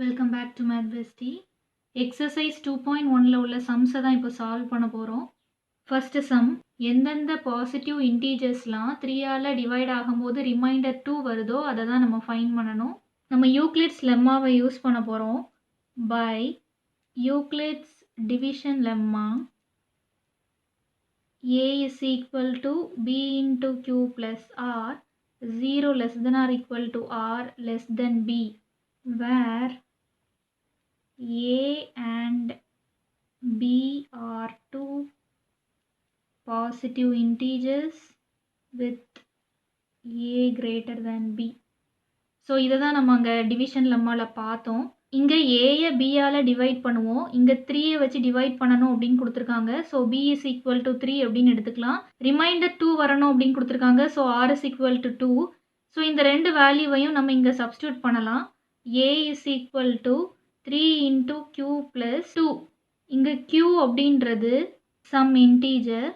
Welcome back to math bestie. Exercise 2.1ல் உள்ள சம்ஸை தான் இப்போ சால்வ் பண்ண போகிறோம். ஃபர்ஸ்ட் சம், எந்தெந்த பாசிட்டிவ் இன்டீஜர்ஸ்லாம் 3ஆல் டிவைட் ஆகும்போது ரிமைண்டர் 2 வருதோ அதை தான் நம்ம ஃபைண்ட் பண்ணணும். நம்ம யூக்ளிட்ஸ் லெம்மாவை யூஸ் பண்ண போகிறோம். By Euclid's division lemma a is equal to b into q plus r 0 less than or equal to r less than b, where a and b are two positive integers with a greater than b. So இதை தான் நம்ம அங்கே division லெம்மாவில் பார்த்தோம். இங்கே ஏயை பியால் divide பண்ணுவோம். இங்கே 3யை வச்சு divide பண்ணணும் அப்படின்னு கொடுத்துருக்காங்க. So b is equal to 3 அப்படின்னு எடுத்துக்கலாம். ரிமைண்டர் 2 வரணும் அப்படின்னு கொடுத்துருக்காங்க. So r is equal to 2. So இந்த ரெண்டு வேல்யூவையும் நம்ம இங்கே சப்ஸ்டியூட் பண்ணலாம். a is equal to 3 into q plus 2. இங்கே q அப்படின்றது some integer.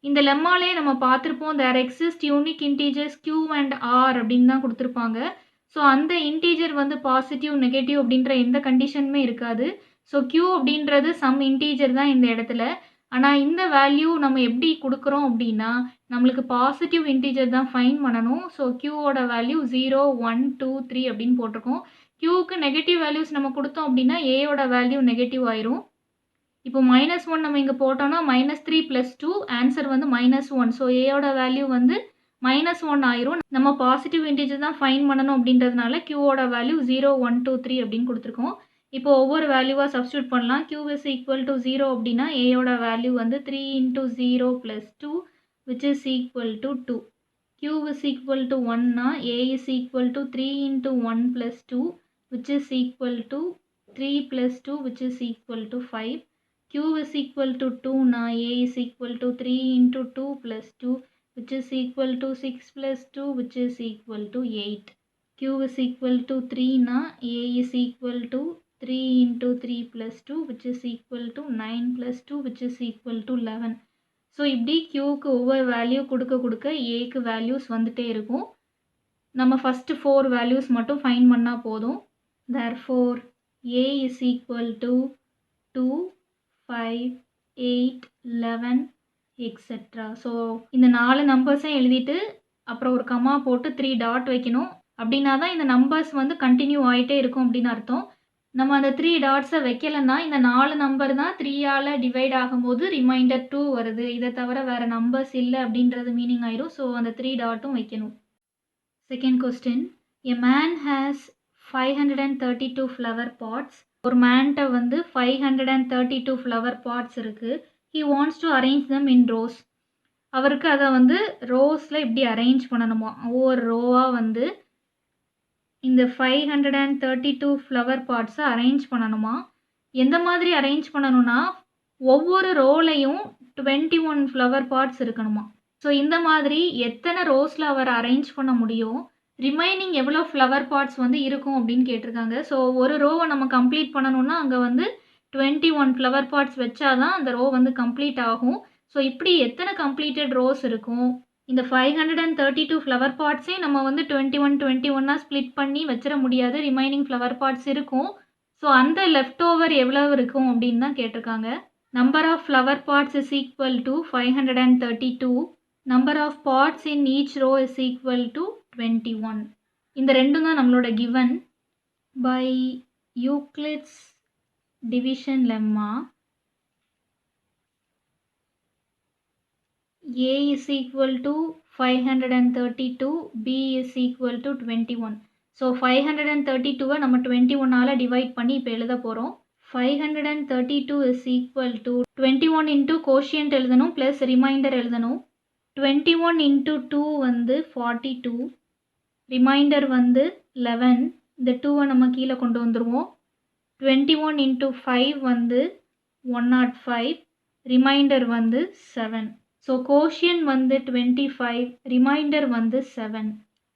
இந்த லெம்மாலே நம்ம பார்த்துருப்போம், there exist unique integers q and r அப்படின்னு தான் கொடுத்துருப்பாங்க. ஸோ அந்த இன்டீஜர் வந்து பாசிட்டிவ் நெகட்டிவ் அப்படின்ற எந்த கண்டிஷனுமே இருக்காது. ஸோ q அப்படின்றது சம் இன்டீஜர் தான் இந்த இடத்துல. ஆனால் இந்த வேல்யூ நம்ம எப்படி கொடுக்குறோம் அப்படின்னா, நம்மளுக்கு பாசிட்டிவ் இன்டீஜர் தான் ஃபைண்ட் பண்ணணும். ஸோ q-ஓட வேல்யூ 0, 1, 2, 3 அப்படின்னு போட்டிருக்கோம். q-க்கு நெகட்டிவ் வேல்யூஸ் நம்ம கொடுத்தோம் அப்படின்னா a-ஓட வேல்யூ நெகட்டிவ் ஆயிரும். இப்போ -1 நம்ம இங்கே போட்டோம்னா -3 + 2 ஆன்சர் வந்து -1. ஸோ ஏயோட வேல்யூ வந்து -1 ஆயிரும். நம்ம பாசிட்டிவ் இன்டீஜர் தான் ஃபைண்ட் பண்ணணும் அப்படின்றதுனால q-ஓட வேல்யூ 0, 1, 2, 3 அப்படின்னு கொடுத்துருக்கோம். இப்போ ஒவ்வொரு வேல்யூவாக சப்ஸ்டியூட் பண்ணலாம். q is equal to 0 அப்படின்னா ஏயோட வேல்யூ வந்து 3 into 0 plus 2 which is equal to 2. q is equal to 1னா a is equal to 3 into 1 plus 2 which is equal to 3 plus 2 which is equal to 5. q is equal to 2 na a is equal to 3 into 2 plus 2 which is equal to 6 plus 2 which is equal to 8. q is equal to 3 na a is equal to 3 into 3 plus 2 which is equal to 9 plus 2 which is equal to 11. So இப்படி q-க்கு ஒவ்வொரு value கொடுக்க a-க்கு values வந்துட்டே இருக்கும். நம்ம first 4 values மட்டும் find பண்ணால் போதும். therefore a is equal to 2, 5, 8, 11 etcetera. So இந்த 4 நம்பர்ஸையும் எழுதிட்டு அப்புறம் ஒரு கமா போட்டு 3 டாட் வைக்கணும். அப்படின்னா தான் இந்த நம்பர்ஸ் வந்து கண்டினியூ ஆகிட்டே இருக்கும் அப்படின்னு அர்த்தம். நம்ம அந்த 3 டாட்ஸை வைக்கலைன்னா இந்த 4 நம்பர் தான் 3ஆல் டிவைட் ஆகும்போது ரிமைண்டர் 2 வருது, இதை தவிர வேறு நம்பர்ஸ் இல்லை அப்படின்றது மீனிங் ஆயிரும். ஸோ அந்த 3 டாட்டும் வைக்கணும். Second question, a man has 532 flower pots. ஒரு மேன்ட்ட வந்து 532 ஃப்ளவர் பாட்ஸ் இருக்குது. He wants to arrange them in rows. அவருக்கு அதை வந்து ரோஸில் இப்படி அரேஞ்ச் பண்ணணுமா, ஒவ்வொரு ரோவாக வந்து இந்த 532 ஃப்ளவர் பாட்ஸை அரேஞ்ச் பண்ணணுமா. எந்த மாதிரி அரேஞ்ச் பண்ணணும்னா, ஒவ்வொரு ரோலையும் 21 ஃப்ளவர் பாட்ஸ் இருக்கணுமா. ஸோ இந்த மாதிரி எத்தனை ரோஸில் அவர் அரேஞ்ச் பண்ண முடியும், ரிமைனிங் எவ்வளோ ஃப்ளவர் பாட்ஸ் வந்து இருக்கும் அப்படின்னு கேட்டிருக்காங்க. ஸோ ஒரு ரோவை நம்ம கம்ப்ளீட் பண்ணணும்னா அங்கே வந்து 21 ஃப்ளவர் பாட்ஸ் வச்சாதான் அந்த ரோ வந்து கம்ப்ளீட் ஆகும். ஸோ இப்படி எத்தனை கம்ப்ளீட்டட் ரோஸ் இருக்கும். இந்த 532 ஃப்ளவர் பாட்ஸையும் நம்ம வந்து 21 ஸ்ப்ளிட் பண்ணி வச்சிட முடியாது, ரிமைனிங் ஃப்ளவர் பாட்ஸ் இருக்கும். ஸோ அந்த லெஃப்ட் ஓவர் எவ்வளோ இருக்கும் அப்படின்னு தான் கேட்டிருக்காங்க. Number of flower pots is equal to 532. Number of pots in each row is equal to 21. இந்த ரெண்டும் தான் நம்மளோட given. By Euclid's division lemma a is equal to 532, b is equal to 21. So 532-வை நம்ம 21ஆல் டிவைட் பண்ணி இப்போ எழுத போகிறோம். 532 is equal to 21 into quotient எழுதணும் ப்ளஸ் ரிமைண்டர் எழுதணும். 21 into 2 வந்து 42, ரிமைண்டர் வந்து 11. இந்த 2-வை நம்ம கீழே கொண்டு வந்துடுவோம். 21 into 5 வந்து 105, ரிமைண்டர் வந்து 7. ஸோ கோஷியன்ட் வந்து 25, ரிமைண்டர் வந்து 7.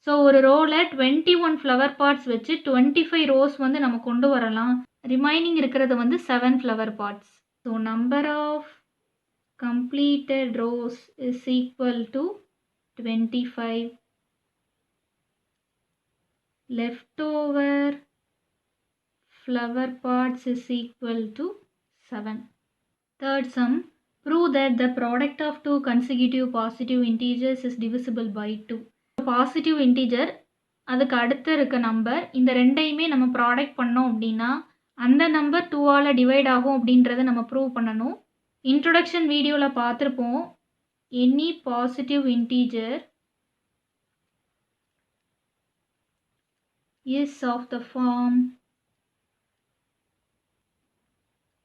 ஸோ ஒரு ரோவில் 21 ஃப்ளவர் பாட்ஸ் வச்சு 25 ரோஸ் வந்து நம்ம கொண்டு வரலாம். ரிமைனிங் இருக்கிறது வந்து 7 flower pots. So number of completed rows is equal to 25. Leftover flower pots is equal to 7. Third sum, prove that the product of two consecutive positive integers is divisible by 2. Positive integer அதுக்கு அடுத்து இருக்க number இந்த ரெண்டையுமே நம்ம product பண்ணோம் அப்படின்னா அந்த number 2ஆல் divide ஆகும் அப்படின்றத நம்ம ப்ரூவ் பண்ணணும். இன்ட்ரொடக்ஷன் வீடியோவில் பார்த்துருப்போம். Any positive integer is of the form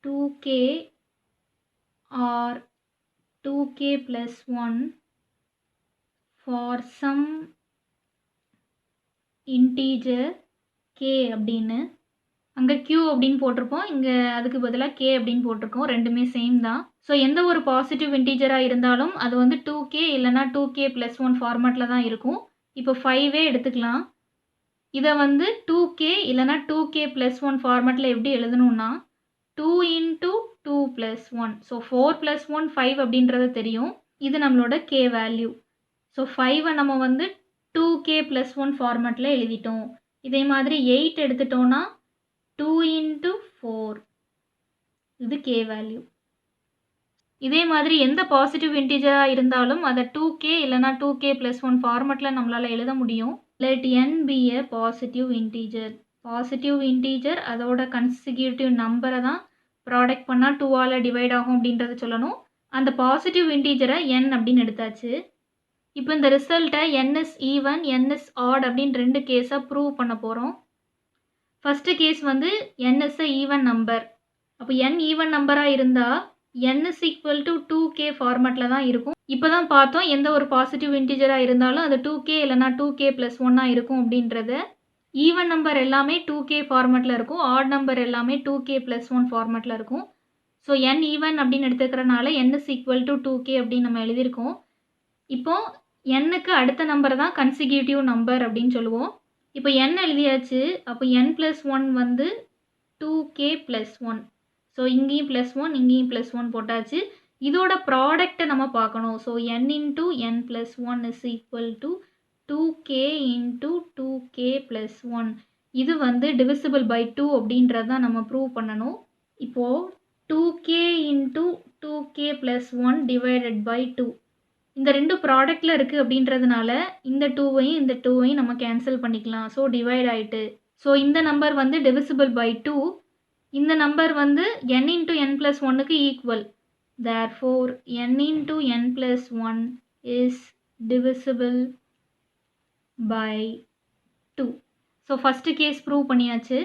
2k or 2k plus 1 for some integer k அப்படின்னு அங்கே q அப்படின்னு போட்டிருப்போம், இங்கே அதுக்கு பதிலாக k அப்படின்னு போட்டிருக்கோம். ரெண்டுமே சேம் தான். ஸோ எந்த ஒரு பாசிட்டிவ் இன்டீஜராக இருந்தாலும் அது வந்து 2k இல்லைனா 2k plus 1 ஃபார்மேட்டில் தான் இருக்கும். இப்போ 5 எடுத்துக்கலாம். இதை வந்து 2k இல்லைனா 2k plus 1 ஃபார்மேட்டில் எப்படி எழுதணும்னா 2 into 2 plus 1. ஸோ 4 plus 1 5 அப்படின்றது தெரியும். இது நம்மளோட k வேல்யூ. ஸோ 5 நம்ம வந்து 2k plus 1 ஃபார்மேட்டில் எழுதிட்டோம். இதே மாதிரி 8 எடுத்துட்டோன்னா 2 into 4. இது k வேல்யூ. இதே மாதிரி எந்த பாசிட்டிவ் இன்டிஜராக இருந்தாலும் அதை 2k இல்லைனா 2k plus 1 ஃபார்மேட்டில் நம்மளால் எழுத முடியும். let n be a positive integer. Positive integer அதோட கன்சிக்யூட்டிவ் நம்பரை தான் ப்ராடக்ட் பண்ணால் 2ஆல் டிவைட் ஆகும் அப்படின்றத சொல்லணும். அந்த பாசிட்டிவ் இன்டீஜரை n அப்படின்னு எடுத்தாச்சு. இப்போ இந்த ரிசல்ட்டை n is even, n is odd அப்படின்னு ரெண்டு கேஸாக ப்ரூவ் பண்ண போகிறோம். ஃபஸ்ட்டு கேஸ் வந்து n is a even number. அப்போ n ஈவன் நம்பராக இருந்தால் n is equal to 2k ஃபார்மேட்டில் தான் இருக்கும். இப்போ தான் பார்த்தோம் எந்த ஒரு பாசிட்டிவ் இன்டீஜராக இருந்தாலும் அது 2k இல்லைனா 2k plus 1 இருக்கும் அப்படின்றத. ஈவன் நம்பர் எல்லாமே 2k ஃபார்மேட்டில் இருக்கும், ஆட் நம்பர் எல்லாமே 2k plus 1 ஃபார்மேட்டில் இருக்கும். ஸோ n ஈவன் அப்படின்னு எடுத்துக்கிறனால n is equal to 2k அப்படின்னு நம்ம எழுதியிருக்கோம். இப்போ nக்கு அடுத்த நம்பர் தான் கன்சிக்யூட்டிவ் நம்பர் அப்படின்னு சொல்லுவோம். இப்போ n எழுதியாச்சு. அப்போ n plus 1 வந்து 2k plus 1. ஸோ இங்கேயும் ப்ளஸ் 1 இங்கேயும் ப்ளஸ் 1 போட்டாச்சு. இதோட ப்ராடக்டை நம்ம பார்க்கணும். So n into n plus 1 is equal to 2k into 2k plus 1. இது வந்து divisible by 2 அப்படின்றத நம்ம ப்ரூவ் பண்ணணும். இப்போது 2k into 2k plus 1 divided by 2. இந்த ரெண்டு ப்ராடக்டில் இருக்குது அப்படின்றதுனால இந்த 2வையும் இந்த 2வையும் நம்ம கேன்சல் பண்ணிக்கலாம். ஸோ டிவைட் ஆகிட்டு. ஸோ இந்த நம்பர் வந்து divisible by 2. இந்த நம்பர் வந்து n into n plus 1க்கு equal. therefore n into n plus 1 is divisible by 2. So first case prove பண்ணியாச்சு.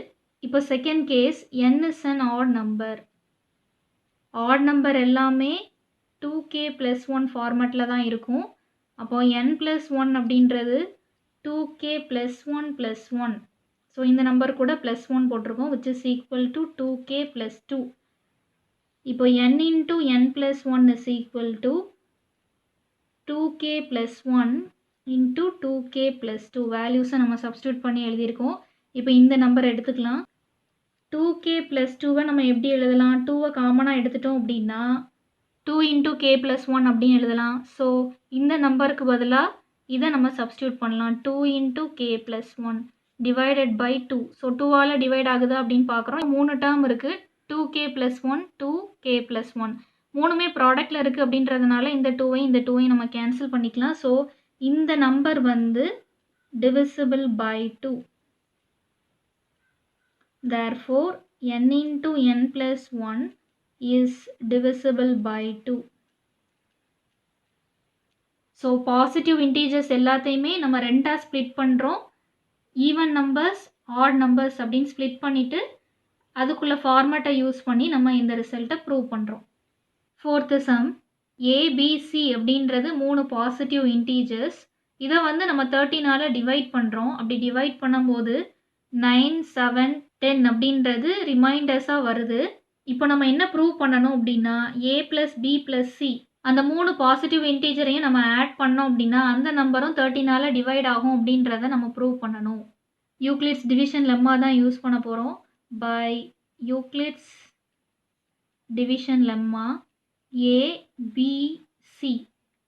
இப்போ second case n is an odd number. odd number எல்லாமே 2k plus 1 ஃபார்மேட்டில் தான் இருக்கும். அப்போது n plus 1 அப்படின்றது 2k plus 1 plus 1. ஸோ இந்த நம்பர் கூட ப்ளஸ் 1 போட்டிருக்கோம், which is equal to 2k plus 2. இப்போ n into n plus 1 is equal to 2k plus 1 into 2k plus 2. வேல்யூஸை நம்ம சப்ஸ்டியூட் பண்ணி எழுதியிருக்கோம். இப்போ இந்த நம்பர் எடுத்துக்கலாம். 2k plus 2வை நம்ம எப்படி எழுதலாம்? 2வை காமனாக எடுத்துட்டோம் அப்படின்னா 2 into k plus 1 அப்படின்னு எழுதலாம். ஸோ இந்த நம்பருக்கு பதிலாக இதை நம்ம சப்ஸ்டியூட் பண்ணலாம். 2 into k plus 1 divided by 2. So 2ஆல் divide ஆகுதா அப்படின்னு பார்க்குறோம். 3 டேர்ம் இருக்குது. 2k plus 1, 2k plus 1. மூணுமே ப்ராடக்டில் இருக்குது அப்படின்றதுனால இந்த 2வையும் இந்த 2வையும் நம்ம கேன்சல் பண்ணிக்கலாம். ஸோ இந்த நம்பர் வந்து divisible by 2. therefore n into n plus 1 is divisible by 2. So positive integers எல்லாத்தையுமே நம்ம ரெண்டாக ஸ்ப்ளிட் பண்ணுறோம். ஈவன் நம்பர்ஸ், ஆட் நம்பர்ஸ் அப்படின்னு ஸ்ப்ளிட் பண்ணிவிட்டு அதுக்குள்ள ஃபார்மேட்டை யூஸ் பண்ணி நம்ம இந்த ரிசல்ட்டை ப்ரூவ் பண்ணுறோம். ஃபோர்த்து சம், ஏபிசி அப்படின்றது 3 பாசிட்டிவ் இன்டீஜர்ஸ். இதை வந்து நம்ம 13ஆல் டிவைட் பண்ணுறோம். அப்படி டிவைட் பண்ணும்போது 9, 7, 10 அப்படின்றது ரிமைண்டர்ஸாக வருது. இப்போ நம்ம என்ன ப்ரூவ் பண்ணணும் அப்படின்னா a plus b plus c அந்த 3 பாசிட்டிவ் இன்டீஜரையும் நம்ம ஆட் பண்ணோம் அப்படின்னா அந்த நம்பரும் 13ஆல் டிவைட் ஆகும் அப்படின்றத நம்ம ப்ரூவ் பண்ணணும். யூக்ளிட்ஸ் டிவிஷன் லெம்மா தான் யூஸ் பண்ண போகிறோம். By Euclid's division lemma a b c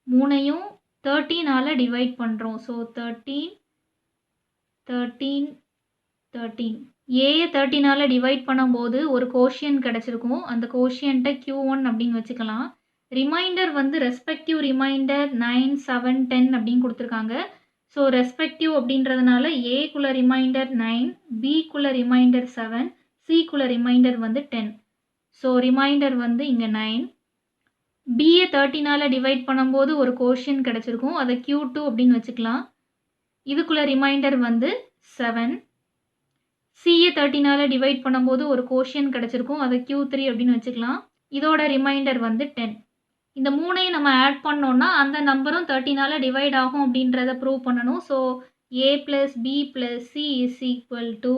மூணையும் 13ஆல் டிவைட் பண்ணுறோம். ஸோ 13, 13, 13. ஏயை 13ஆல டிவைட் பண்ணும்போது ஒரு கோஷியன்ட் கிடைச்சிருக்கும். அந்த கோஷியன்ட்ட Q1 அப்படின்னு வச்சுக்கலாம். ரிமைண்டர் வந்து ரெஸ்பெக்டிவ் ரிமைண்டர் 9, 7, 10 அப்படின்னு குடுத்துருக்காங்க. ஸோ ரெஸ்பெக்டிவ் அப்படின்றதுனால ஏக்குள்ள ரிமைண்டர் 9, பிக்குள்ள ரிமைண்டர் 7, சிக்குள்ள ரிமைண்டர் வந்து 10. ஸோ ரிமைண்டர் வந்து இங்க 9. பியை 13ஆல டிவைட் பண்ணும்போது ஒரு கோஷியன்ட் கிடைச்சிருக்கும். அதை Q2 அப்படின்னு வச்சுக்கலாம். இதுக்குள்ள ரிமைண்டர் வந்து 7. சியை 13ஆல டிவைட் பண்ணும்போது ஒரு கோஷியன்ட் கிடைச்சிருக்கும். அதை Q3 அப்படின்னு வச்சுக்கலாம். இதோட ரிமைண்டர் வந்து 10. இந்த 3ஐயும் நம்ம ஆட் பண்ணோம்னா அந்த நம்பரும் 13ஆல டிவைட் ஆகும் அப்படின்றத ப்ரூவ் பண்ணணும். So A plus B plus C is equal to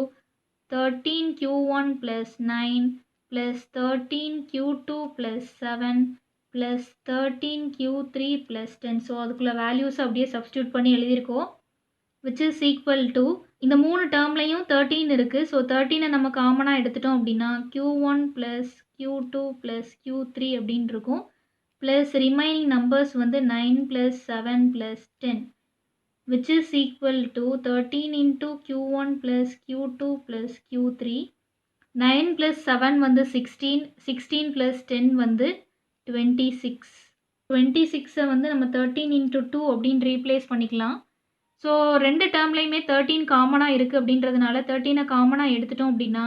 13Q1 plus 9 plus 13Q2 plus 7 plus 13Q3 plus 10. So அதுக்குள்ள வேல்யூஸ் அப்படியே சப்ஸ்டியூட் பண்ணி எழுதியிருக்கோம். which is equal to இந்த 3 டேர்ம்லையும் 13 இருக்கு. ஸோ 13ஐ நம்ம காமனாக எடுத்துட்டோம் அப்படின்னா Q1 plus Q2 plus Q3 அப்படின்னு இருக்கும். ப்ளஸ் ரிமைனிங் நம்பர்ஸ் வந்து 9 plus 7 plus 10 which is equal to 13 into Q1 plus Q2 plus Q3. 9 plus 7 வந்து 16, 16 plus 10 வந்து 26. 26ஐ வந்து நம்ம 13 into 2 அப்படின்னு ரீப்ளேஸ் பண்ணிக்கலாம். ஸோ ரெண்டு டேர்ம்லையுமே 13 காமனாக இருக்குது அப்படின்றதுனால 13ஐ காமனாக எடுத்துட்டோம் அப்படின்னா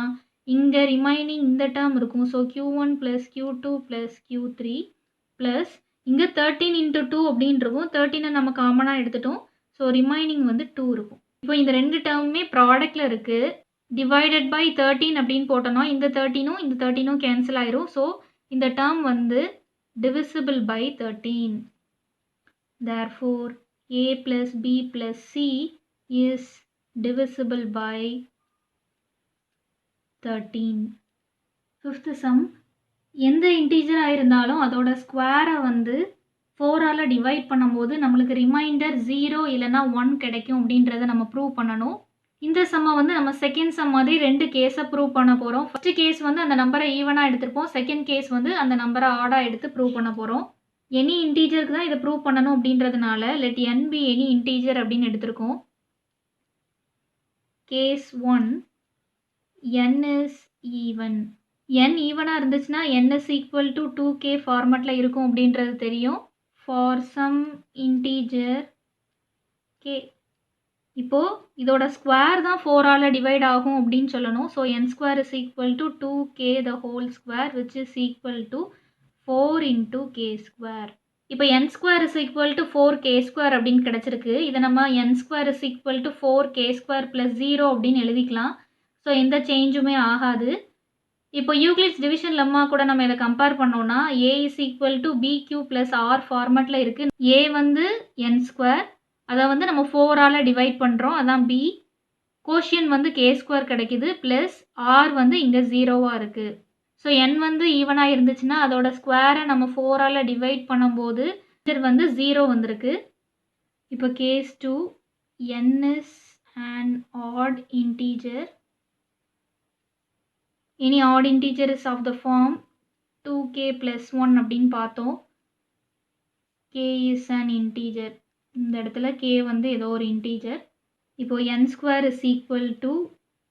இங்கே ரிமைனிங் இந்த டேர்ம் இருக்கும். So Q1 plus Q2 plus Q3 plus இங்கே 13 into 2 அப்படின்னு இருக்கும். 13ஐ நம்ம காமனாக எடுத்துட்டோம். ஸோ ரிமைனிங் வந்து 2 இருக்கும். இப்போ இந்த ரெண்டு டேர்முமே ப்ராடக்டில் இருக்குது. டிவைடட் பை 13 அப்படின்னு போட்டோம்னா இந்த 13ம் இந்த 13ம் கேன்சல் ஆயிரும். ஸோ இந்த டேர்ம் வந்து divisible by 13. therefore A plus B plus C is divisible by 13. Fifth sum, எந்த இன்டீஜராக இருந்தாலும் அதோட ஸ்கொயரை வந்து 4ஆல் டிவைட் பண்ணும்போது நம்மளுக்கு ரிமைண்டர் 0 இல்லைனா 1 கிடைக்கும் அப்படின்றத நம்ம ப்ரூவ் பண்ணணும். இந்த சம்மை வந்து நம்ம செகண்ட் சம் மாதிரி ரெண்டு கேஸை ப்ரூவ் பண்ண போகிறோம். ஃபஸ்ட்டு கேஸ் வந்து அந்த நம்பரை ஈவனாக எடுத்திருப்போம். செகண்ட் கேஸ் வந்து அந்த நம்பரை ஆடாக எடுத்து ப்ரூவ் பண்ண போகிறோம். எனி இன்டீஜருக்கு தான் இதை ப்ரூவ் பண்ணணும் அப்படின்றதுனால let n be any integer அப்படின்னு எடுத்திருக்கோம். Case 1, n is even. n ஈவனாக இருந்துச்சுன்னா n is equal to 2k ஃபார்மேட்டில் இருக்கும் அப்படின்றது தெரியும். For some integer k. இப்போது இதோட ஸ்கொயர் தான் 4ஆல் டிவைட் ஆகும் அப்படின்னு சொல்லணும். So n square is equal to 2k the whole square which is equal to 4 into k square. இப்போ n square is equal to 4k square அப்படின்னு கிடச்சிருக்கு. இதை நம்ம n square is equal to 4k square plus 0 அப்படின்னு எழுதிக்கலாம். So எந்த சேஞ்சுமே ஆகாது. இப்போ யூக்ளிட்ஸ் டிவிஷன் லெம்மா கூட நம்ம இதை கம்பேர் பண்ணோம்னா a is equal to bq plus r ஃபார்மேட்டில் இருக்குது. a வந்து n square, அதை வந்து நம்ம 4ஆல் டிவைட் பண்ணுறோம், அதான் b. கோஷியன் வந்து k ஸ்கொயர் கிடைக்குது ப்ளஸ் r வந்து இங்கே 0வாக இருக்குது. ஸோ n வந்து ஈவனாக இருந்துச்சுன்னா அதோட ஸ்கொயரை நம்ம 4ஆல் டிவைட் பண்ணும்போது இது வந்து 0 வந்திருக்கு. இப்போ case 2, n is an odd integer. Any odd integer is of the form 2k plus 1 அப்படின்னு பார்த்தோம். k is an integer. இந்த இடத்துல k வந்து ஏதோ ஒரு integer. இப்போ n square is equal to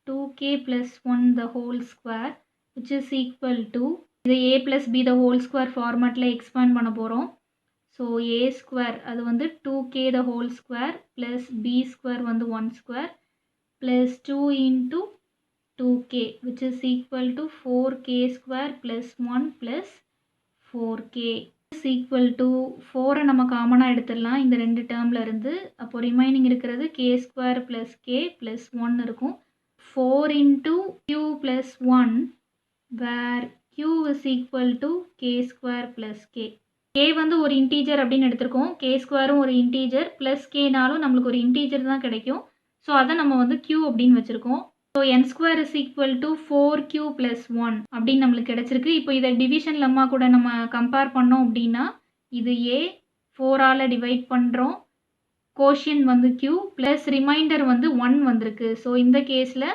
2k plus 1 the whole square which is equal to இதை a plus b the whole square ஃபார்மேட்டில் எக்ஸ்பேண்ட் பண்ண போகிறோம். ஸோ a square அது வந்து 2k the whole square plus b square வந்து 1 square plus 2 into 2k which is equal to 4k square plus 1 plus 4k is equal to 4 நம்ம காமனாக எடுத்துடலாம் இந்த ரெண்டு டேர்மில் இருந்து. அப்போ ரிமைனிங் இருக்கிறது k square plus k plus 1 இருக்கும். 4 into q plus 1 where q is equal to k square plus k. k வந்து ஒரு இன்டீஜர் அப்படின்னு எடுத்திருக்கோம். k ஸ்கொயரும் ஒரு இன்டீஜர் ப்ளஸ் கேனாலும் நம்மளுக்கு ஒரு இன்டீஜர் தான் கிடைக்கும். ஸோ அதை நம்ம வந்து q அப்படின்னு வச்சுருக்கோம். So n square is equal to 4q plus 1 அப்படின்னு நம்மளுக்கு கிடச்சிருக்கு. இப்போ இதை டிவிஷன் லெம்மா கூட நம்ம கம்பேர் பண்ணோம் அப்படின்னா இது a 4ஆல் டிவைட் பண்ணுறோம், கோஷியன் வந்து q ப்ளஸ் ரிமைண்டர் வந்து 1 வந்திருக்கு. ஸோ இந்த கேஸில்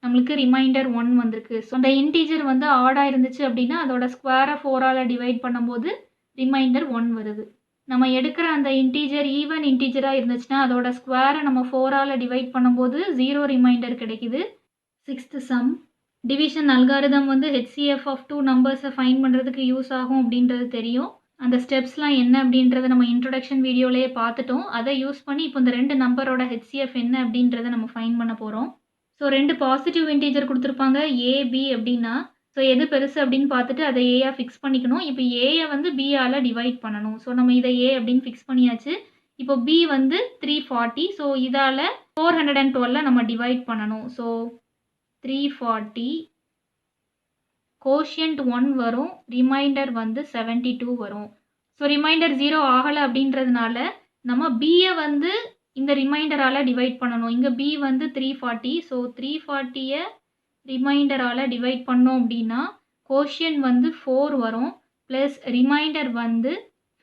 நம்மளுக்கு ரிமைண்டர் 1 வந்திருக்கு. ஸோ அந்த இன்டீஜர் வந்து ஆடாக இருந்துச்சு அப்படின்னா அதோட ஸ்கொயரை 4ஆல் டிவைட் பண்ணும்போது ரிமைண்டர் 1 வருது. நம்ம எடுக்கிற அந்த இன்டீஜர் ஈவன் இன்டீஜராக இருந்துச்சுன்னா அதோட ஸ்கொயரை நம்ம 4ஆல் டிவைட் பண்ணும்போது 0 ரிமைண்டர் கிடைக்குது. Sixth some. டிவிஷன் அல்காரிதம் வந்து HCF ஆஃப் 2 நம்பர்ஸை ஃபைண்ட் பண்ணுறதுக்கு யூஸ் ஆகும் அப்படின்றது தெரியும். அந்த ஸ்டெப்ஸ்லாம் என்ன அப்படின்றத நம்ம இன்ட்ரோடக்ஷன் வீடியோலேயே பார்த்துட்டோம். அதை யூஸ் பண்ணி இப்போ இந்த 2 நம்பரோட HCF என்ன அப்படின்றத நம்ம ஃபைண்ட் பண்ண போகிறோம். ஸோ 2 பாசிட்டிவ் இன்டீஜர் கொடுத்துருப்பாங்க A, B அப்படின்னா. ஸோ எது பெருசு அப்படின்னு பார்த்துட்டு அதை ஏயா ஃபிக்ஸ் பண்ணிக்கணும். இப்போ ஏயை வந்து பியால் டிவைட் பண்ணணும். ஸோ நம்ம இதை A அப்படின்னு ஃபிக்ஸ் பண்ணியாச்சு. இப்போ B வந்து 340. ஸோ இதால் 412 நம்ம டிவைட் பண்ணணும். ஸோ 340 கோஷியன்ட் 1 வரும், ரிமைண்டர் வந்து 72 வரும். ஸோ ரிமைண்டர் 0 ஆகலை அப்படின்றதுனால நம்ம பியை வந்து இந்த ரிமைண்டரால் டிவைட் பண்ணணும். இங்கே B வந்து 340. ஸோ 340யை ரிமைண்டரால் டிவைட் பண்ணோம் அப்படின்னா கோஷியன்ட் வந்து 4 வரும், ப்ளஸ் ரிமைண்டர் வந்து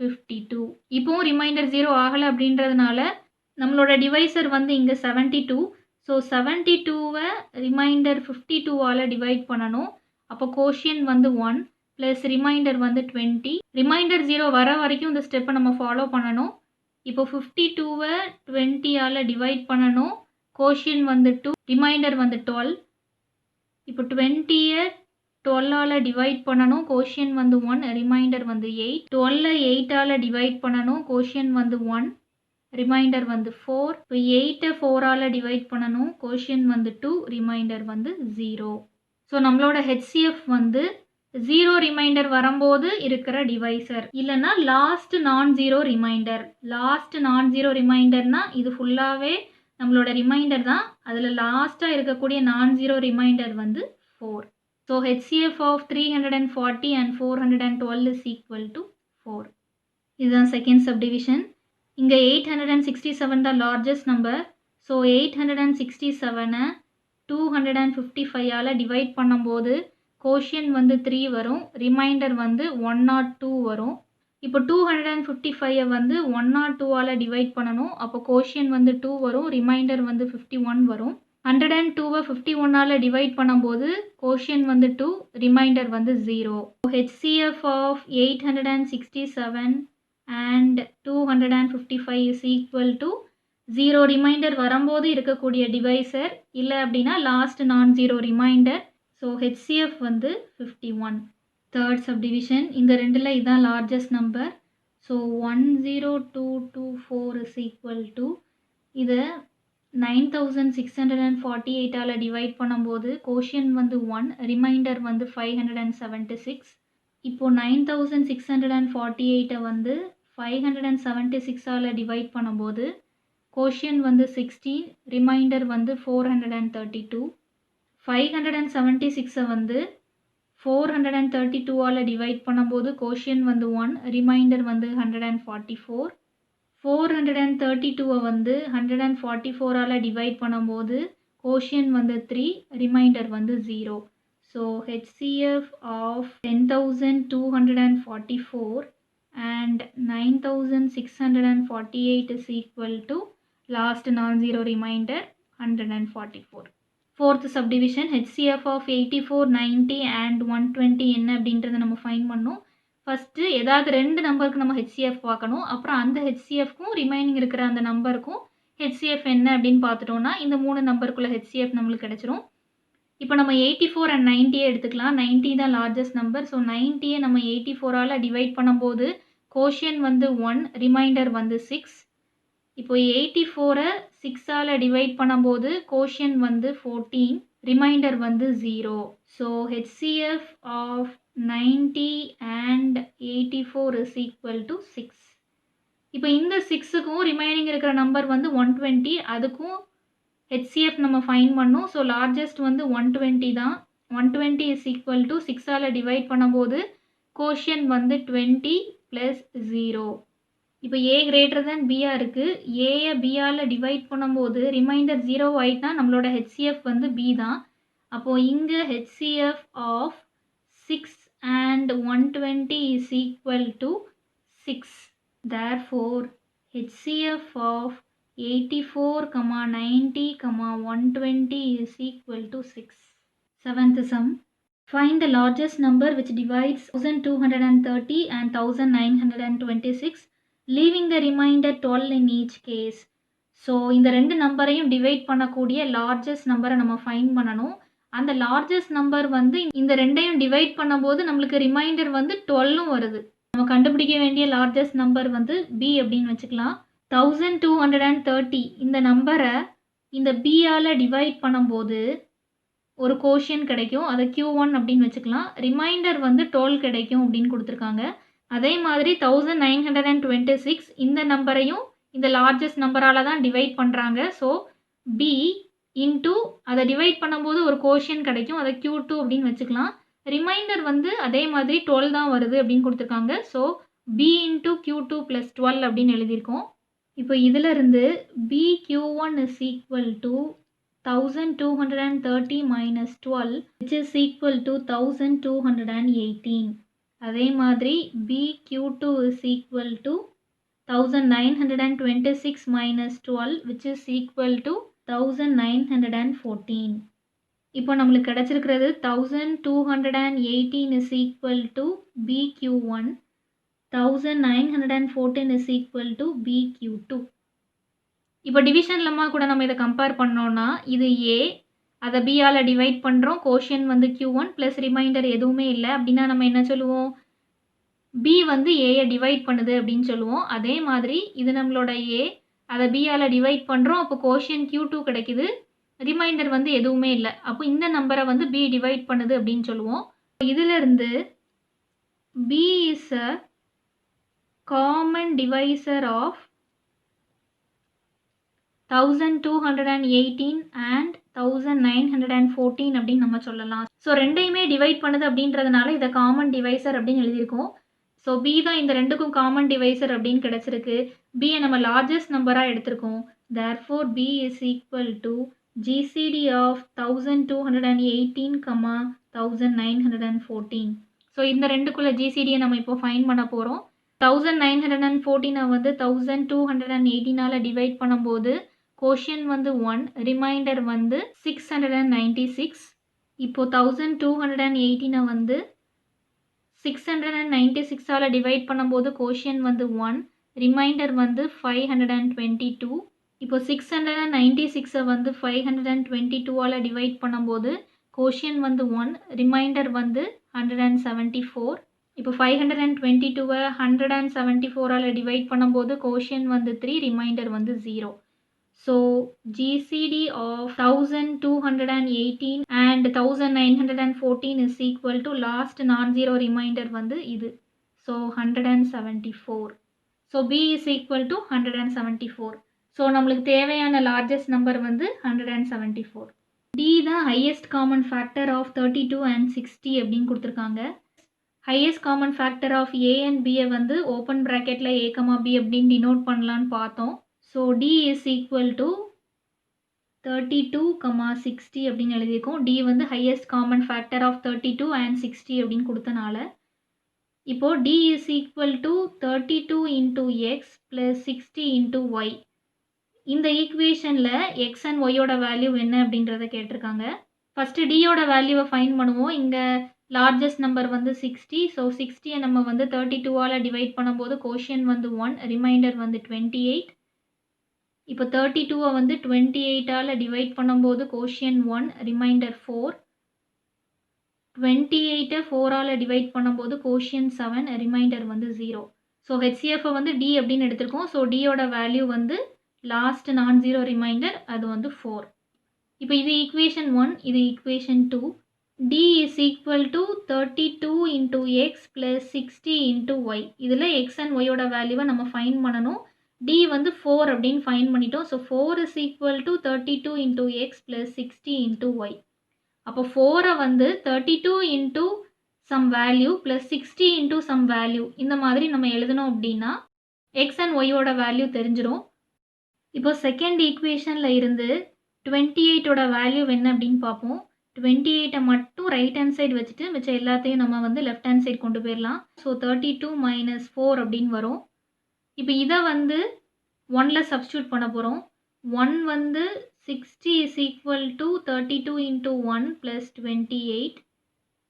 52. இப்போவும் ரிமைண்டர் 0 ஆகலை அப்படின்றதுனால நம்மளோட டிவைசர் வந்து இங்கே 72. ஸோ 72வை ரிமைண்டர் 52ஆல் டிவைட் பண்ணணும். அப்போ கோஷியன்ட் வந்து 1 ப்ளஸ் ரிமைண்டர் வந்து 20. ரிமைண்டர் 0 வர வரைக்கும் இந்த ஸ்டெப்பை நம்ம ஃபாலோ பண்ணணும். இப்போ 52வை 20ஆல் டிவைட் பண்ணணும். கோஷியன்ட் வந்து 2, ரிமைண்டர் வந்து 12. இப்போ 20யை 12ஆல் டிவைட் பண்ணணும். கோஷியன்ட் வந்து 1, ரிமைண்டர் வந்து 8. 12ஐ 8ஆல் டிவைட் பண்ணணும். கோஷியன்ட் வந்து 1, ரிமைண்டர் வந்து 4. இப்போ 8ஐ 4ஆல் டிவைட் பண்ணணும். கோஷியன்ட் வந்து 2, ரிமைண்டர் வந்து 0. ஸோ நம்மளோட HCF வந்து 0 ரிமைண்டர் வரும்போது இருக்கிற டிவைசர், இல்லைன்னா லாஸ்ட் நான் ஜீரோ ரிமைண்டர். லாஸ்ட் நான் ஜீரோ ரிமைண்டர்னா இது ஃபுல்லாகவே நம்மளோட ரிமைண்டர் தான். அதில் லாஸ்ட்டாக இருக்கக்கூடிய நான் ஜீரோ ரிமைண்டர் வந்து 4. So HCF of 340 and 412 is equal to 4. இதுதான் செகண்ட் சப்டிவிஷன். இங்கே 867 தான் லார்ஜஸ்ட் நம்பர். ஸோ 867ஐ 255ஆல் டிவைட் பண்ணும்போது கோஷியன்ட் வந்து 3 வரும், ரிமைண்டர் வந்து 102 வரும். இப்போ 255ஐ வந்து 102ஆல் டிவைட் பண்ணணும். அப்போ கோஷியன்ட் வந்து 2 வரும், ரிமைண்டர் வந்து 51 வரும். 102வை 51ஆல் டிவைட் பண்ணும்போது கோஷியன்ட் வந்து 2, ரிமைண்டர் வந்து 0. HCF of 867 and 255 is equal to 0 remainder வரும்போது இருக்கக்கூடிய டிவைசர், இல்லை அப்படின்னா லாஸ்ட் நான் ஜீரோ ரிமைண்டர். ஸோ HCF வந்து 51. Third subdivision. இந்த ரெண்டில் இதுதான் largest number. So 10224 is equal to இதை 9648ஆல் டிவைட் பண்ணும்போது கோஷியன்ட் வந்து 1, ரிமைண்டர் வந்து 576. இப்போ 9648ஐ வந்து 576ஆல் டிவைட் பண்ணும்போது கோஷியன்ட் வந்து 16, ரிமைண்டர் வந்து 432. 576ஐ வந்து 432ஆல் டிவைட் பண்ணும்போது கோஷியன்ட் வந்து 1, ரிமைண்டர் வந்து 144. 432ஐ வந்து 144ஆல் டிவைட் பண்ணும்போது கோஷியன்ட் வந்து 3, ரிமைண்டர் வந்து 0. So HCF of 10,244 and 9,648 is equal to last non-zero remainder 144. Fourth subdivision. HCF of 84, 90 and 120 என்ன அப்படின்றத நம்ம ஃபைண்ட் பண்ணோம். ஃபஸ்ட்டு ஏதாவது 2 நம்பருக்கு நம்ம HCF பார்க்கணும். அப்புறம் அந்த HCFக்கும் ரிமைனிங் இருக்கிற அந்த நம்பருக்கும் HCF என்ன அப்படின்னு பார்த்துட்டோம்னா இந்த 3 நம்பருக்குள்ள HCF நம்மளுக்கு கிடைச்சிரும். இப்போ நம்ம 84 and 90 எடுத்துக்கலாம். 90 தான் லார்ஜஸ்ட் நம்பர். ஸோ 90யை நம்ம 84ஆல் டிவைட் பண்ணும்போது கோஷியன்ட் வந்து 1, ரிமைண்டர் வந்து 6. இப்போ 84ஐ 6ஆல் டிவைட் பண்ணும்போது கோஷியன்ட் வந்து 14, ரிமைண்டர் வந்து 0. So HCF of 90 and 84 is equal to 6. இப்போ இந்த 6க்கும் ரிமைனிங் இருக்கிற நம்பர் வந்து 120. அதுக்கும் HCF நம்ம ஃபைண்ட் பண்ணோம். ஸோ லார்ஜஸ்ட் வந்து 120 தான். 120 is equal to 6ஆல் டிவைட் பண்ணும்போது கோஷியன்ட் வந்து 20 + 0. இப்போ A greater than Bயாக இருக்குது. ஏயை பியால் டிவைட் பண்ணும்போது ரிமைண்டர் 0 ஆயிட்டுனா நம்மளோட HCF வந்து B தான். அப்போது இங்கே HCF of 6 and 120 is equal to 6. Therefore, HCF of 84, 90, 120 is equal to 6. Seventh sum. Find the largest number which divides 1230 and 1926, leaving the remainder 12 in each case. So இந்த 2 நம்பரையும் divide பண்ணக்கூடிய largest நம்பரை நம்ம find பண்ணணும். அந்த largest number வந்து இந்த ரெண்டையும் டிவைட் பண்ணும்போது நம்மளுக்கு ரிமைண்டர் வந்து 12ம் வருது. நம்ம கண்டுபிடிக்க வேண்டிய லார்ஜஸ்ட் நம்பர் வந்து B அப்படின்னு வச்சுக்கலாம். 1230 இந்த நம்பரை இந்த Bயால் டிவைட் பண்ணும்போது ஒரு கோஷியன்ட் கிடைக்கும். அதை Q1 அப்படின்னு வச்சுக்கலாம். ரிமைண்டர் வந்து 12 கிடைக்கும் அப்படின்னு கொடுத்துருக்காங்க. அதே மாதிரி 1926 இந்த நம்பரையும் இந்த லார்ஜஸ்ட் நம்பரால் தான் டிவைட் பண்ணுறாங்க. ஸோ B இன்டூ அதை டிவைட் பண்ணும்போது ஒரு கோஷியன்ட் கிடைக்கும். அதை Q2 அப்படின்னு வச்சுக்கலாம். ரிமைண்டர் வந்து அதே மாதிரி 12 தான் வருது அப்படின்னு கொடுத்துருக்காங்க. ஸோ B இன்டூ Q2 + 12 அப்படின்னு எழுதியிருக்கோம். இப்போ இதிலிருந்து BQ1 is equal to 1230 minus 12 which is equal to 1218. அதே மாதிரி BQ2 is equal to 1926 minus 12 which is equal to 1914. இப்போ நம்மளுக்கு கிடைச்சிருக்கிறது 1218 is equal to BQ1, 1914 is equal to BQ2. இப்போ டிவிஷன் லெம்மா கூட நம்ம இதை கம்பேர் பண்ணோம்னா இது A, அதை Bயால் டிவைட் பண்ணுறோம். கோஷியன்ட் வந்து Q1 ப்ளஸ் ரிமைண்டர் எதுவுமே இல்லை அப்படின்னா நம்ம என்ன சொல்லுவோம்? B வந்து Aயை டிவைட் பண்ணுது அப்படின்னு சொல்லுவோம். அதே மாதிரி இது நம்மளோட A, அதை Bயால் டிவைட் பண்ணுறோம். அப்போ கோஷியன்ட் Q2 கிடைக்குது. ரிமைண்டர் வந்து எதுவுமே இல்லை. அப்போ இந்த நம்பரை வந்து B டிவைட் பண்ணுது அப்படின்னு சொல்லுவோம். இதிலிருந்து B is a common divisor of 1218 and 1914 அப்படின்னு நம்ம சொல்லலாம். ஸோ ரெண்டையுமே டிவைட் பண்ணுது அப்படின்றதுனால இதை காமன் டிவைசர் அப்படின்னு எழுதியிருக்கோம். ஸோ B தான் இந்த ரெண்டுக்கும் காமன் டிவைசர் அப்படின்னு கிடைச்சிருக்கு. Bயை நம்ம லார்ஜஸ்ட் நம்பராக எடுத்திருக்கோம். Therefore B is equal to GCD of 1218, 1914. So இந்த ரெண்டுக்குள்ள GCDயை நம்ம இப்போ ஃபைண்ட் பண்ண போகிறோம். 1914 வந்து 1218ஆல் டிவைட் பண்ணும்போது கோஷியன்ட் வந்து 1, ரிமைண்டர் வந்து 696. இப்போ 1218 வந்து 696ஆல் டிவைட் பண்ணும்போது கோஷியன்ட் வந்து 1, ரிமைண்டர் வந்து 522. இப்போ 696 வந்து 522ஆல் டிவைட் பண்ணும்போது கோஷியன்ட் வந்து 1, ரிமைண்டர் வந்து 174. இப்போ 522வை 174ஆல் டிவைட் பண்ணும்போது கோஷியன்ட் வந்து 3, ரிமைண்டர் வந்து 0. So GCD of 1218 and 1914 is equal to last nonzero remainder வந்து இது. So 174. So B is equal to 174. ஸோ நம்மளுக்கு தேவையான லார்ஜஸ்ட் நம்பர் வந்து 174. D தான் highest common factor of 32 and 60 அப்படின்னு கொடுத்துருக்காங்க. Highest common factor of A and Bயை வந்து ஓப்பன் ப்ராக்கெட்டில் A, B அப்படின்னு டினோட் பண்ணலான்னு பார்த்தோம். So D is equal to 32, 60 அப்படின்னு எழுதியிருக்கோம். D வந்து highest common factor of 32 and 60 அப்படின்னு கொடுத்தனால இப்போது D is equal to 32 into X plus 60 into Y. இந்த ஈக்குவேஷனில் X and Yயோட வேல்யூ என்ன அப்படின்றத கேட்டிருக்காங்க. ஃபஸ்ட்டு Dயோட வேல்யூவை ஃபைண்ட் பண்ணுவோம். இங்கே லார்ஜஸ்ட் நம்பர் வந்து 60. ஸோ 60யை நம்ம வந்து 32ஆல் டிவைட் பண்ணும்போது கோஷியன்ட் வந்து 1, ரிமைண்டர் வந்து 28. இப்போ 32வை வந்து 28ஆல் டிவைட் பண்ணும்போது கோஷியன்ட் 1, ரிமைண்டர் 4. 28ஐ 4ஆல் டிவைட் பண்ணும்போது கோஷியன்ட் 7, ரிமைண்டர் வந்து 0. ஸோ HCFஐ வந்து D அப்படின்னு எடுத்திருக்கோம். ஸோ Dயோட வேல்யூ வந்து லாஸ்ட் நான்-ஜீரோ ரிமைண்டர் அது வந்து 4. இப்போ இது ஈக்குவேஷன் 1, இது equation 2. D is equal to 32 into X plus 60 into Y. இதில் X and Yயோட வேல்யூவை நம்ம ஃபைண்ட் பண்ணணும். D வந்து 4 அப்படின்னு ஃபைண்ட் பண்ணிட்டோம். So 4 is equal to 32 into X plus 60 into Y. அப்போ 4ஐ வந்து 32 into some value plus 60 into some value இந்த மாதிரி நம்ம எழுதணும் அப்படின்னா X and Yயோட வேல்யூ தெரிஞ்சிடும். இப்போ செகண்ட் ஈக்குவேஷனில் இருந்து 28ஓட வேல்யூ என்ன அப்படின்னு பார்ப்போம். 28ஐ மட்டும் ரைட் ஹேண்ட் சைடு வச்சுட்டு மிச்சம் எல்லாத்தையும் நம்ம வந்து லெஃப்ட் ஹேண்ட் சைடு கொண்டு போயிடலாம். ஸோ 32 minus 4 அப்படின்னு வரும். இப்போ இதை வந்து 1ல் சப்ஸ்டியூட் பண்ண போகிறோம். 1 வந்து 60 is equal to 32 into 1 plus 28.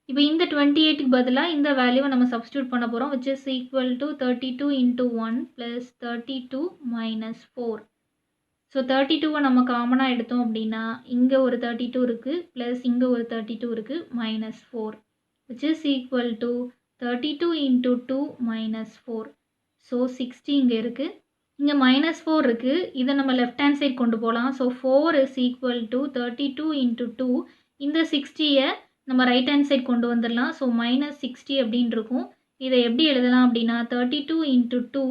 இப்போ இந்த 28க்கு பதிலாக இந்த வேல்யூவை நம்ம சப்ஸ்டியூட் பண்ண போகிறோம். which is equal to 32 into 1 plus 32 minus 4. So 32 நம்ம காமனா எடுத்தோம் அப்படின்னா, இங்க ஒரு 32 இருக்கு. பிளஸ் இங்க ஒரு 32 இருக்கு. -4 which is equal to 32 into 2 minus 4. So 60 இங்க இருக்கு. இங்க -4 இருக்கு. இத நம்ம லெஃப்ட் ஹேண்ட் சைட் கொண்டு போலாம். So 4 is equal to 32 into 2. இந்த 60ய நம்ம ரைட் ஹேண்ட் சைட் கொண்டு வந்துடலாம். ஸோ -60 அப்படின்னு இருக்கும். இதை எப்படி எழுதலாம் அப்படின்னா 32 into 2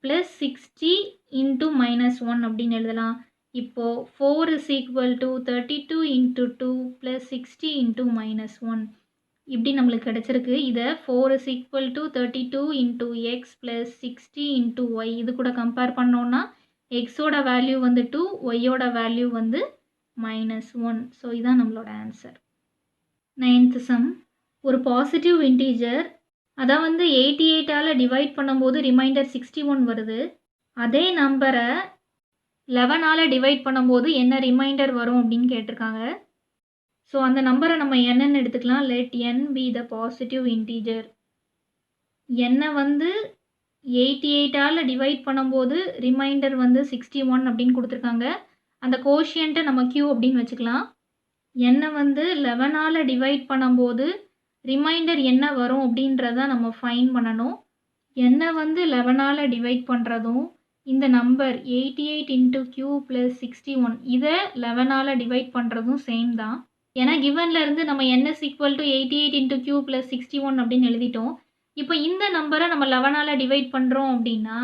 plus 60 into -1 அப்படின்னு எழுதலாம். இப்போ 4 is equal to 32 into 2 plus 60 into -1 இப்படி நம்மளுக்கு கிடைச்சிருக்கு. இதை 4 is equal to 32 into x plus 60 into y இது கூட கம்பேர் பண்ணோம்னா எக்ஸோட வேல்யூ வந்து 2, ஒய்யோட வேல்யூ வந்து -1. ஸோ இதான் நம்மளோட ஆன்சர். 9th sum. ஒரு பாசிட்டிவ் இன்டீஜர் அதை வந்து 88ஆல் டிவைட் பண்ணும்போது ரிமைண்டர் 61 வருது. அதே நம்பரை 11ஆல் டிவைட் பண்ணும்போது என்ன ரிமைண்டர் வரும் அப்படின்னு கேட்டிருக்காங்க. ஸோ அந்த நம்பரை நம்ம என்னன்னு எடுத்துக்கலாம். Let n be the positive integer. என்னை வந்து 88ஆல் டிவைட் பண்ணும்போது ரிமைண்டர் வந்து 61 அப்படின்னு கொடுத்துருக்காங்க. அந்த கோஷியண்ட்டை நம்ம q அப்படின்னு வச்சுக்கலாம். என்னை வந்து 11ஆல் டிவைட் பண்ணும்போது ரிமைண்டர் என்ன வரும் அப்படின்றத நம்ம ஃபைண்ட் பண்ணணும். என்னை வந்து 11ஆல் டிவைட் பண்ணுறதும் இந்த நம்பர் 88 into q plus 61 இதை 11ஆல் டிவைட் பண்ணுறதும் சேம் தான். ஏன்னா கிவன்ல இருந்து நம்ம n is equal to 88 into q plus 61 அப்படின்னு எழுதிட்டோம். இப்போ இந்த நம்பரை நம்ம 11ஆல் டிவைட் பண்ணுறோம் அப்படின்னா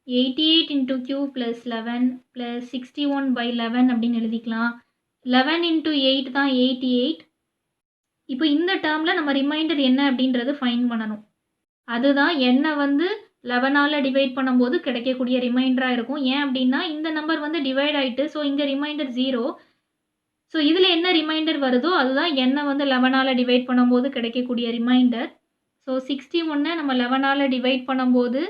88 into q plus 11 plus 61 by 11 அப்படின்னு எழுதிக்கலாம். 11 into 8 தான் 88. இப்போ இந்த டேர்மில் நம்ம ரிமைண்டர் என்ன அப்படின்றது ஃபைண்ட் பண்ணணும். அதுதான் என்னை வந்து 11ஆல் டிவைட் பண்ணும்போது கிடைக்கக்கூடிய ரிமைண்டராக இருக்கும். ஏன் அப்படின்னா இந்த நம்பர் வந்து டிவைட் ஆகிட்டு, ஸோ இங்கே ரிமைண்டர் 0. ஸோ இதில் என்ன ரிமைண்டர் வருதோ அதுதான் என்னை வந்து 11ஆல் டிவைட் பண்ணும்போது கிடைக்கக்கூடிய ரிமைண்டர். ஸோ 61 நம்ம 11ஆல் டிவைட் பண்ணும்போது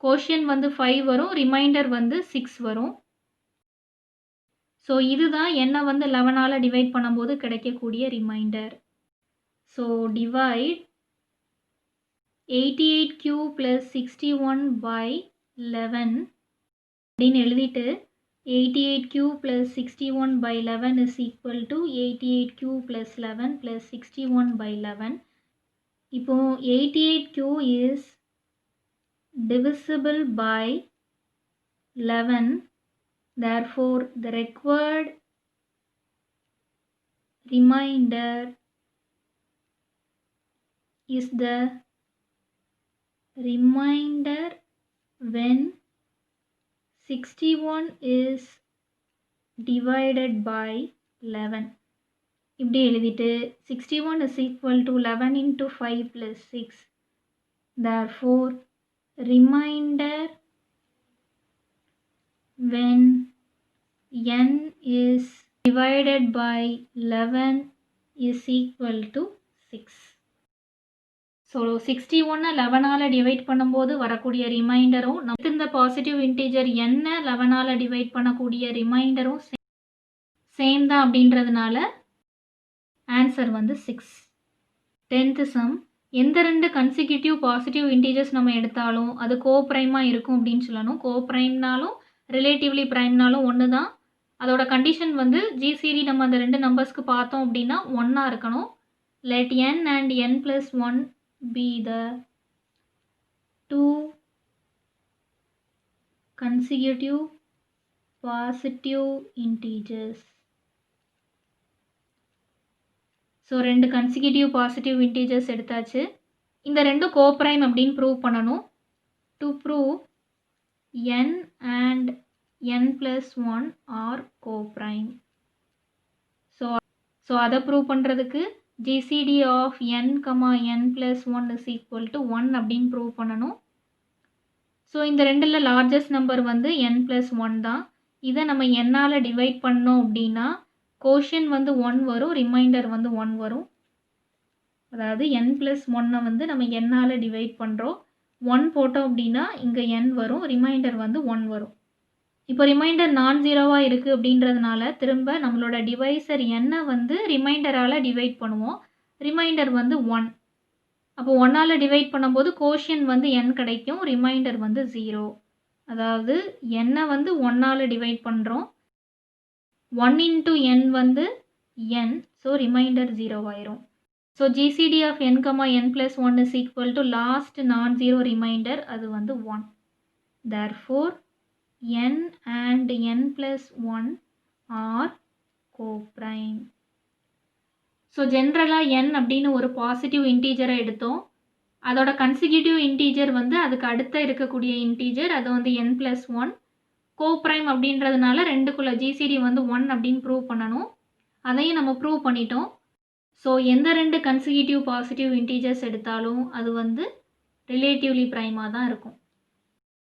கோஷியன்ட் வந்து 5 வரும், ரிமைண்டர் வந்து 6 வரும். ஸோ இதுதான் என்னை வந்து 11ஆல் டிவைட் பண்ணும்போது கிடைக்கக்கூடிய remainder. So divide 88q plus 61 by 11 அப்படின்னு எழுதிட்டு 88q plus 61 by 11 is equal to 88q plus 11 plus 61 by 11. இப்போ 88q is divisible by 11. Therefore, the required remainder is the remainder when 61 is divided by 11. இப்படி எழுதிட்டு 61 is equal to 11 into 5 plus 6. Therefore, remainder when n is divided by 11 is equal to 6. So 61 11ஆல் divide பண்ணும்போது வரக்கூடிய ரிமைண்டரும் இந்த positive integer என்ன 11ஆல் divide பண்ணக்கூடிய ரிமைண்டரும் same தான் அப்படின்றதுனால ஆன்சர் வந்து 6. 10th some. எந்த ரெண்டு கன்சிக்யூட்டிவ் பாசிட்டிவ் இன்டீஜர்ஸ் நம்ம எடுத்தாலும் அது கோப்ரைமாக இருக்கும் அப்படின்னு சொல்லணும். கோப்ரைம்னாலும் ரிலேட்டிவ்லி ப்ரைம்னாலும் ஒன்று தான். அதோட கண்டிஷன் வந்து ஜிசிடி நம்ம அந்த ரெண்டு நம்பர்ஸ்க்கு பார்த்தோம் அப்படின்னா 1ஆக இருக்கணும். Let n and n plus 1 be the two consecutive positive integers. So ரெண்டு கன்சிக்யூட்டிவ் பாசிட்டிவ் இன்டீஜர்ஸ் எடுத்தாச்சு. இந்த ரெண்டும் கோப்ரைம் அப்படின்னு ப்ரூவ் பண்ணணும். To prove n and n plus 1 are coprime. So அதை ப்ரூவ் பண்ணுறதுக்கு GCD of n, n plus 1 is equal to 1 அப்படின்னு prove பண்ணணும். ஸோ இந்த ரெண்டில் லார்ஜஸ்ட் நம்பர் வந்து n plus 1 தான். இதை நம்ம n-ஆல் டிவைட் பண்ணோம் அப்படின்னா கோஷன் வந்து 1 வரும், ரிமைண்டர் வந்து 1 வரும். அதாவது n plus 1 வந்து நம்ம n-ஆல் டிவைட் பண்ணுறோம். 1 போட்டோம் அப்படின்னா இங்கே n வரும், ரிமைண்டர் வந்து 1 வரும். இப்போ ரிமைண்டர் நான் ஜீரோவாக இருக்குது அப்படின்றதுனால திரும்ப நம்மளோட டிவைசர் n வந்து ரிமைண்டரால் டிவைட் பண்ணுவோம். ரிமைண்டர் வந்து 1. அப்போ 1ஆல் டிவைட் பண்ணும்போது கோஷியன்ட் வந்து n கிடைக்கும், ரிமைண்டர் வந்து 0. அதாவது n வந்து 1ஆல டிவைட் பண்ணுறோம். 1 இன்ட்டு n வந்து n. ஸோ ரிமைண்டர் 0 ஆயிரும். So GCD of n, n plus 1 is equal to last nonzero remainder அது வந்து 1. Therefore, n and n plus 1 are coprime. So ஜென்ரலாக n அப்படின்னு ஒரு பாசிட்டிவ் இன்டீஜரை எடுத்தோம். அதோட கன்சிக்யூட்டிவ் இன்டீஜர் வந்து அதுக்கு அடுத்த இருக்கக்கூடிய இன்டீஜர், அது வந்து n plus 1. கோப்ரைம் அப்படின்றதுனால ரெண்டுக்குள்ள ஜிசிடி வந்து 1 அப்படின்னு ப்ரூவ் பண்ணணும். அதையும் நம்ம ப்ரூவ் பண்ணிட்டோம். ஸோ எந்த ரெண்டு கன்சிக்யூட்டிவ் பாசிட்டிவ் இன்டீஜர்ஸ் எடுத்தாலும் அது வந்து ரிலேட்டிவ்லி ப்ரைமாக தான் இருக்கும்.